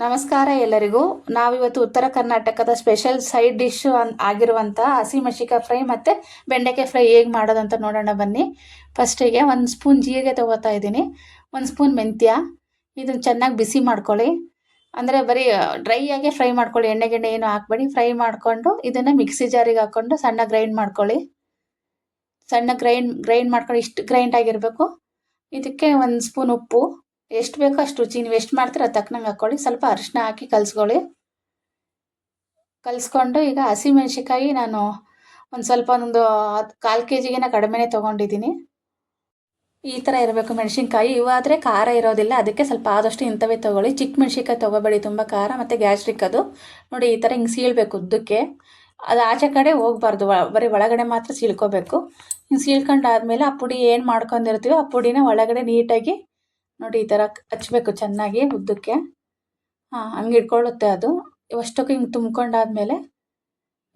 ನಮಸ್ಕಾರ ಎಲ್ಲರಿಗೂ. ನಾವಿವತ್ತು ಉತ್ತರ ಕರ್ನಾಟಕದ ಸ್ಪೆಷಲ್ ಸೈಡ್ ಡಿಶ್ ಆಗಿರುವಂಥ ಹಸಿಮೆಣಸಿಕಾಯಿ ಫ್ರೈ ಮತ್ತು ಬೆಂಡೆಕಾಯಿ ಫ್ರೈ ಹೇಗೆ ಮಾಡೋದಂತ ನೋಡೋಣ ಬನ್ನಿ. ಫಸ್ಟಿಗೆ 1 ಸ್ಪೂನ್ ಜೀರಿಗೆ ತೊಗೋತಾ ಇದ್ದೀನಿ, 1 ಸ್ಪೂನ್ ಮೆಂತ್ಯ. ಇದನ್ನು ಚೆನ್ನಾಗಿ ಬಿಸಿ ಮಾಡ್ಕೊಳ್ಳಿ. ಅಂದರೆ ಬರೀ ಡ್ರೈ ಆಗೇ ಫ್ರೈ ಮಾಡ್ಕೊಳ್ಳಿ, ಎಣ್ಣೆ ಏನು ಹಾಕ್ಬೇಡಿ. ಫ್ರೈ ಮಾಡಿಕೊಂಡು ಇದನ್ನು ಮಿಕ್ಸಿ ಜಾರಿಗೆ ಹಾಕ್ಕೊಂಡು ಸಣ್ಣ ಗ್ರೈಂಡ್ ಮಾಡ್ಕೊಳ್ಳಿ. ಸಣ್ಣ ಗ್ರೈಂಡ್ ಮಾಡ್ಕೊಂಡು ಇಷ್ಟು ಗ್ರೈಂಡ್ ಆಗಿರಬೇಕು. ಇದಕ್ಕೆ 1 ಸ್ಪೂನ್ ಉಪ್ಪು, ಎಷ್ಟು ಬೇಕೋ ಅಷ್ಟು ರುಚಿ, ನೀವು ಎಷ್ಟು ಮಾಡ್ತೀರೋ ಅದು ತಕ್ಕನಂಗೆ ಹಾಕ್ಕೊಳ್ಳಿ. ಸ್ವಲ್ಪ ಅರಿಶಿನ ಹಾಕಿ ಕಲಿಸ್ಕೊಂಡು ಈಗ ಹಸಿಮೆಣ್ಸಿಕಾಯಿ ನಾನು ಒಂದು 1/4 kg ಕಡಿಮೆನೇ ತೊಗೊಂಡಿದ್ದೀನಿ. ಈ ಥರ ಇರಬೇಕು ಮೆಣಸಿನ್ಕಾಯಿ. ಇವಾದರೆ ಖಾರ ಇರೋದಿಲ್ಲ, ಅದಕ್ಕೆ ಸ್ವಲ್ಪ ಆದಷ್ಟು ಇಂಥವೇ ತೊಗೊಳ್ಳಿ. ಚಿಕ್ಕ ಮೆಣಸಿನ್ಕಾಯಿ ತೊಗೋಬೇಡಿ, ತುಂಬ ಖಾರ ಮತ್ತು ಗ್ಯಾಸ್ಟ್ರಿಕ್ ಅದು. ನೋಡಿ ಈ ಥರ ಹಿಂಗೆ ಸೀಳಬೇಕು ಉದ್ದಕ್ಕೆ. ಅದು ಆಚೆ ಕಡೆ ಹೋಗ್ಬಾರ್ದು, ಬರೀ ಒಳಗಡೆ ಮಾತ್ರ ಸೀಳ್ಕೋಬೇಕು. ಹಿಂಗೆ ಸೀಳ್ಕೊಂಡಾದ್ಮೇಲೆ ಆ ಪುಡಿ ಏನು ಮಾಡ್ಕೊಂಡಿರ್ತೀವೋ ಆ ಪುಡಿನ ಒಳಗಡೆ ನೀಟಾಗಿ ನೋಡಿ ಈ ಥರ ಹಚ್ಬೇಕು ಚೆನ್ನಾಗಿ ಉದ್ದಕ್ಕೆ. ಹಂಗೆ ಇಟ್ಕೊಳ್ಳುತ್ತೆ ಅದು. ಇವಷ್ಟಕ್ಕೆ ಹಿಂಗೆ ತುಂಬ್ಕೊಂಡಾದ್ಮೇಲೆ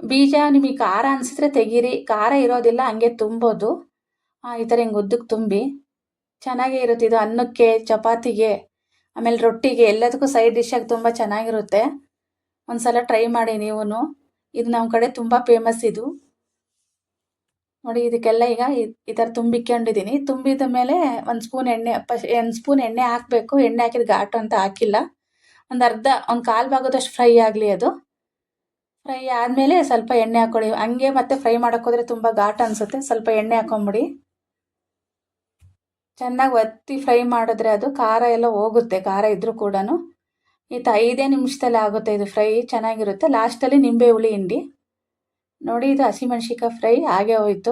ಬೀಜ ನಿಮಗೆ ಖಾರ ಅನಿಸಿದ್ರೆ ತೆಗೀರಿ, ಖಾರ ಇರೋದಿಲ್ಲ ಹಂಗೆ ತುಂಬೋದು. ಈ ಥರ ಹಿಂಗೆ ಉದ್ದಕ್ಕೆ ತುಂಬಿ ಚೆನ್ನಾಗೇ ಇರುತ್ತೆ ಇದು. ಅನ್ನಕ್ಕೆ, ಚಪಾತಿಗೆ, ಆಮೇಲೆ ರೊಟ್ಟಿಗೆ ಎಲ್ಲದಕ್ಕೂ ಸೈಡ್ ಡಿಶ್ಶಾಗಿ ತುಂಬ ಚೆನ್ನಾಗಿರುತ್ತೆ. ಒಂದು ಸಲ ಟ್ರೈ ಮಾಡಿ ನೀವು. ಇದು ನಮ್ಮ ಕಡೆ ತುಂಬ ಫೇಮಸ್ ಇದು. ನೋಡಿ ಇದಕ್ಕೆಲ್ಲ ಈಗ ಈ ಥರ ತುಂಬಿಕೊಂಡಿದ್ದೀನಿ. ತುಂಬಿದ ಮೇಲೆ 1 ಸ್ಪೂನ್ ಎಣ್ಣೆ, 1 ಸ್ಪೂನ್ ಎಣ್ಣೆ ಹಾಕಬೇಕು. ಎಣ್ಣೆ ಹಾಕಿದ ಘಾಟು ಅಂತ ಹಾಕಿಲ್ಲ. ಒಂದು ಕಾಲು ಭಾಗದಷ್ಟು ಫ್ರೈ ಆಗಲಿ. ಅದು ಫ್ರೈ ಆದಮೇಲೆ ಸ್ವಲ್ಪ ಎಣ್ಣೆ ಹಾಕ್ಕೊಳ್ಳಿ. ಹಂಗೆ ಮತ್ತೆ ಫ್ರೈ ಮಾಡೋಕ್ಕೋದ್ರೆ ತುಂಬ ಘಾಟು ಅನಿಸುತ್ತೆ. ಸ್ವಲ್ಪ ಎಣ್ಣೆ ಹಾಕೊಂಬಿಡಿ. ಚೆನ್ನಾಗಿ ಒತ್ತಿ ಫ್ರೈ ಮಾಡಿದ್ರೆ ಅದು ಖಾರ ಎಲ್ಲ ಹೋಗುತ್ತೆ, ಖಾರ ಇದ್ರೂ ಕೂಡ. 5 ನಿಮಿಷದಲ್ಲಿ ಆಗುತ್ತೆ ಇದು ಫ್ರೈ, ಚೆನ್ನಾಗಿರುತ್ತೆ. ಲಾಸ್ಟಲ್ಲಿ ನಿಂಬೆ ಹುಳಿ ಹಿಂಡಿ. ನೋಡಿ ಇದು ಹಸಿಮೆಣ್ಸಿಕಾಯಿ ಫ್ರೈ ಆಗೇ ಹೋಯಿತು.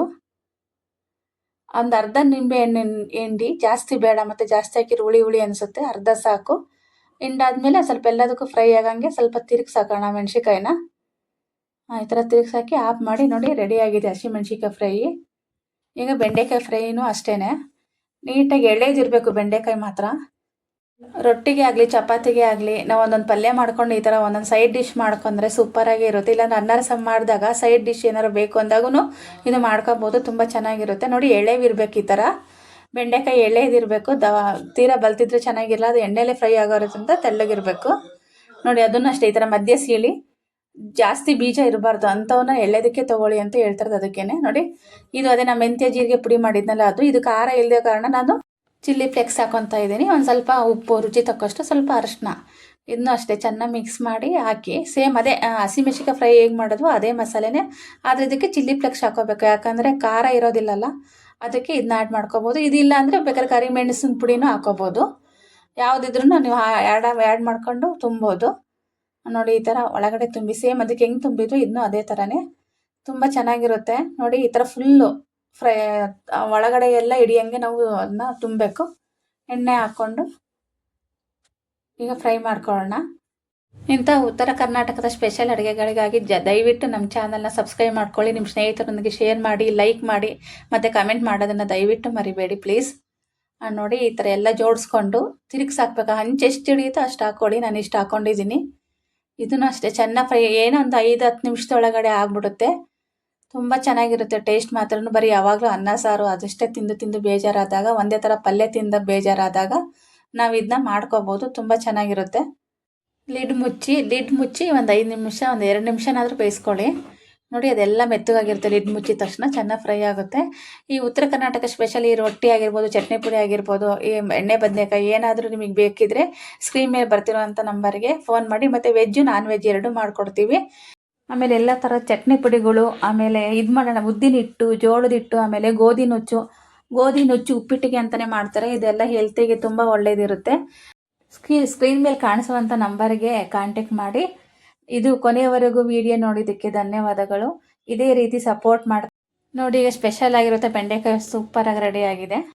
ಒಂದು ಅರ್ಧ ನಿಂಬೆ ಹಣ್ಣು ಹಿಂಡಿ, ಜಾಸ್ತಿ ಬೇಡ, ಮತ್ತು ಜಾಸ್ತಿ ಹಾಕಿದ್ರೆ ಹುಳಿ ಅನಿಸುತ್ತೆ. ಅರ್ಧ ಸಾಕು. ಹಿಂಡಾದ್ಮೇಲೆ ಸ್ವಲ್ಪ ಎಲ್ಲದಕ್ಕೂ ಫ್ರೈ ಆಗಂಗೆ ಸ್ವಲ್ಪ ತಿರುಗಿಸಾಕೋಣ ಮೆಣಸಿಕಾಯಿನ. ಈ ಥರ ತಿರುಗಿಸಾಕಿ ಆಫ್ ಮಾಡಿ. ನೋಡಿ ರೆಡಿಯಾಗಿದೆ ಹಸಿಮೆಣ್ಸಿಕಾಯಿ ಫ್ರೈ. ಈಗ ಬೆಂಡೆಕಾಯಿ ಫ್ರೈನೂ ಅಷ್ಟೇ, ನೀಟಾಗಿ ಎಳೆದಿರಬೇಕು ಬೆಂಡೆಕಾಯಿ ಮಾತ್ರ. ರೊಟ್ಟಿಗೆ ಆಗಲಿ ಚಪಾತಿಗೆ ಆಗಲಿ ನಾವು ಒಂದೊಂದು ಪಲ್ಯ ಮಾಡ್ಕೊಂಡು ಈ ಥರ ಒಂದೊಂದು ಸೈಡ್ ಡಿಶ್ ಮಾಡ್ಕೊಂಡ್ರೆ ಸೂಪರಾಗೇ ಇರುತ್ತೆ. ಇಲ್ಲಾಂದ್ರೆ ಅನ್ನ ರಸಂ ಮಾಡಿದಾಗ ಸೈಡ್ ಡಿಶ್ ಏನಾರು ಬೇಕು ಅಂದಾಗೂ ಇದು ಮಾಡ್ಕೋಬೋದು, ತುಂಬ ಚೆನ್ನಾಗಿರುತ್ತೆ. ನೋಡಿ ಎಳೆವಿರ್ಬೇಕು ಈ ಥರ, ಬೆಂಡೆಕಾಯಿ ಎಳೆದಿರಬೇಕು. ತೀರಾ ಬಲ್ತಿದ್ರೆ ಚೆನ್ನಾಗಿರಲ್ಲ, ಅದು ಎಣ್ಣೆಲೇ ಫ್ರೈ ಆಗೋದ್ರಿಂದ ತೆಳ್ಳಗಿರಬೇಕು. ನೋಡಿ ಅದನ್ನು ಅಷ್ಟೇ ಈ ಥರ ಮಧ್ಯೆ ಸೀಳಿ, ಜಾಸ್ತಿ ಬೀಜ ಇರಬಾರ್ದು ಅಂಥವನ್ನ ಎಳೆದಕ್ಕೆ ತೊಗೊಳ್ಳಿ ಅಂತ ಹೇಳ್ತಾರೆ. ಅದಕ್ಕೇನೆ ನೋಡಿ ಇದು ಅದೇ ನಾನು ಮೆಂತ್ಯ ಜೀರಿಗೆ ಪುಡಿ ಮಾಡಿದ್ನಲ್ಲ ಅದು. ಇದು ಖಾರ ಇಲ್ಲದೆ ಕಾರಣ ನಾನು ಚಿಲ್ಲಿ ಫ್ಲೇಕ್ಸ್ ಹಾಕೊತಾ ಇದ್ದೀನಿ. ಒಂದು ಸ್ವಲ್ಪ ಉಪ್ಪು, ರುಚಿ ತಕ್ಕಷ್ಟು, ಸ್ವಲ್ಪ ಅರಿಶಿನ, ಇದನ್ನು ಅಷ್ಟೇ ಚೆನ್ನಾಗಿ ಮಿಕ್ಸ್ ಮಾಡಿ ಹಾಕಿ. ಸೇಮ್ ಅದೇ ಹಸಿಮೆಣ್ಸಿಕಾಯಿ ಫ್ರೈ ಹೇಗೆ ಮಾಡಿದ್ವೋ ಅದೇ ಮಸಾಲೆನೇ, ಆದರೆ ಇದಕ್ಕೆ ಚಿಲ್ಲಿ ಫ್ಲೇಕ್ಸ್ ಹಾಕೋಬೇಕು. ಯಾಕಂದರೆ ಖಾರ ಇರೋದಿಲ್ಲಲ್ಲ, ಅದಕ್ಕೆ ಇದನ್ನ ಆ್ಯಡ್ ಮಾಡ್ಕೋಬೋದು. ಇದಿಲ್ಲ ಅಂದರೆ ಬೇಕಾದ್ರೆ ಕರಿಮೆಣಸಿನ ಪುಡಿನೂ ಹಾಕೋಬೋದು. ಯಾವುದಿದ್ರೂ ನೀವು ಆ್ಯಡ್ ಮಾಡ್ಕೊಂಡು ತುಂಬೋದು. ನೋಡಿ ಈ ಥರ ಒಳಗಡೆ ತುಂಬಿ ಸೇಮ್ ಅದಕ್ಕೆ ಹೆಂಗೆ ತುಂಬಿದ್ರು ಇದನ್ನು ಅದೇ ಥರನೇ ತುಂಬ ಚೆನ್ನಾಗಿರುತ್ತೆ. ನೋಡಿ ಈ ಥರ ಫುಲ್ಲು ಫ್ರೈ ಒಳಗಡೆ ಎಲ್ಲ ಹಿಡಿಯೋಂಗೆ ನಾವು ಅದನ್ನ ತುಂಬಬೇಕು. ಎಣ್ಣೆ ಹಾಕ್ಕೊಂಡು ಈಗ ಫ್ರೈ ಮಾಡ್ಕೊಳ್ಳೋಣ. ಇಂಥ ಉತ್ತರ ಕರ್ನಾಟಕದ ಸ್ಪೆಷಲ್ ಅಡುಗೆಗಳಿಗಾಗಿ ದಯವಿಟ್ಟು ನಮ್ಮ ಚಾನಲ್ನ ಸಬ್ಸ್ಕ್ರೈಬ್ ಮಾಡ್ಕೊಳ್ಳಿ. ನಿಮ್ಮ ಸ್ನೇಹಿತರೊಂದಿಗೆ ಶೇರ್ ಮಾಡಿ, ಲೈಕ್ ಮಾಡಿ, ಮತ್ತು ಕಮೆಂಟ್ ಮಾಡೋದನ್ನು ದಯವಿಟ್ಟು ಮರಿಬೇಡಿ ಪ್ಲೀಸ್. ನೋಡಿ ಈ ಥರ ಎಲ್ಲ ಜೋಡಿಸ್ಕೊಂಡು ತಿರುಗಿಸಾಕ್ಬೇಕು. ಹಂಚು ಎಷ್ಟು ಹಿಡಿಯುತ್ತೋ ಅಷ್ಟು ಹಾಕ್ಕೊಳ್ಳಿ. ನಾನು ಇಷ್ಟು ಹಾಕ್ಕೊಂಡಿದ್ದೀನಿ. ಇದನ್ನು ಅಷ್ಟೇ ಚೆನ್ನಾಗಿ ಫ್ರೈ, ಏನೋ ಒಂದು 5-10 ನಿಮಿಷದೊಳಗಡೆ ಆಗ್ಬಿಡುತ್ತೆ. ತುಂಬ ಚೆನ್ನಾಗಿರುತ್ತೆ ಟೇಸ್ಟ್ ಮಾತ್ರ. ಬರೀ ಯಾವಾಗಲೂ ಅನ್ನ ಸಾರು ಅದಷ್ಟೇ ತಿಂದು ಬೇಜಾರಾದಾಗ, ಒಂದೇ ಥರ ಪಲ್ಯ ತಿಂದ ಬೇಜಾರಾದಾಗ ನಾವು ಇದನ್ನ ಮಾಡ್ಕೋಬೋದು. ತುಂಬ ಚೆನ್ನಾಗಿರುತ್ತೆ. ಲಿಡ್ ಮುಚ್ಚಿ ಒಂದು 5 ನಿಮಿಷ, ಒಂದು 2 ನಿಮಿಷನಾದರೂ ಬೇಯಿಸ್ಕೊಳ್ಳಿ. ನೋಡಿ ಅದೆಲ್ಲ ಮೆತ್ತಗಾಗಿರುತ್ತೆ. ಲಿಡ್ ಮುಚ್ಚಿದ ತಕ್ಷಣ ಚೆನ್ನಾಗಿ ಫ್ರೈ ಆಗುತ್ತೆ. ಈ ಉತ್ತರ ಕರ್ನಾಟಕ ಸ್ಪೆಷಲ್ ಈ ರೊಟ್ಟಿ ಆಗಿರ್ಬೋದು, ಚಟ್ನಿ ಪುಡಿ ಆಗಿರ್ಬೋದು, ಈ ಎಣ್ಣೆ ಬದನೆಕಾಯಿ ಏನಾದರೂ ನಿಮಗೆ ಬೇಕಿದ್ರೆ ಸ್ಕ್ರೀನ್ ಮೇಲೆ ಬರ್ತಿರೋವಂಥ ನಂಬರ್ಗೆ ಫೋನ್ ಮಾಡಿ. ಮತ್ತು ವೆಜ್ಜು ನಾನ್ ವೆಜ್ ಎರಡೂ ಮಾಡಿಕೊಡ್ತೀವಿ. ಆಮೇಲೆ ಎಲ್ಲ ಥರದ ಚಟ್ನಿ ಪುಡಿಗಳು, ಆಮೇಲೆ ಇದು ಮಾಡೋಣ ಉದ್ದಿನ ಹಿಟ್ಟು, ಜೋಳದ ಹಿಟ್ಟು, ಆಮೇಲೆ ಗೋಧಿ ನುಚ್ಚು ಉಪ್ಪಿಟ್ಟಿಗೆ ಅಂತಲೇ ಮಾಡ್ತಾರೆ. ಇದೆಲ್ಲ ಹೆಲ್ತಿಗೆ ತುಂಬ ಒಳ್ಳೆಯದಿರುತ್ತೆ. ಸ್ಕ್ರೀನ್ ಮೇಲೆ ಕಾಣಿಸುವಂಥ ನಂಬರ್ಗೆ ಕಾಂಟ್ಯಾಕ್ಟ್ ಮಾಡಿ. ಇದು ಕೊನೆಯವರೆಗೂ ವಿಡಿಯೋ ನೋಡಿದ್ದಕ್ಕೆ ಧನ್ಯವಾದಗಳು. ಇದೇ ರೀತಿ ಸಪೋರ್ಟ್ ಮಾಡಿ. ನೋಡಿ ಈಗ ಸ್ಪೆಷಲ್ ಆಗಿರುತ್ತೆ ಬೆಂಡೆಕಾಯಿ ಸೂಪರಾಗಿ ರೆಡಿ ಆಗಿದೆ.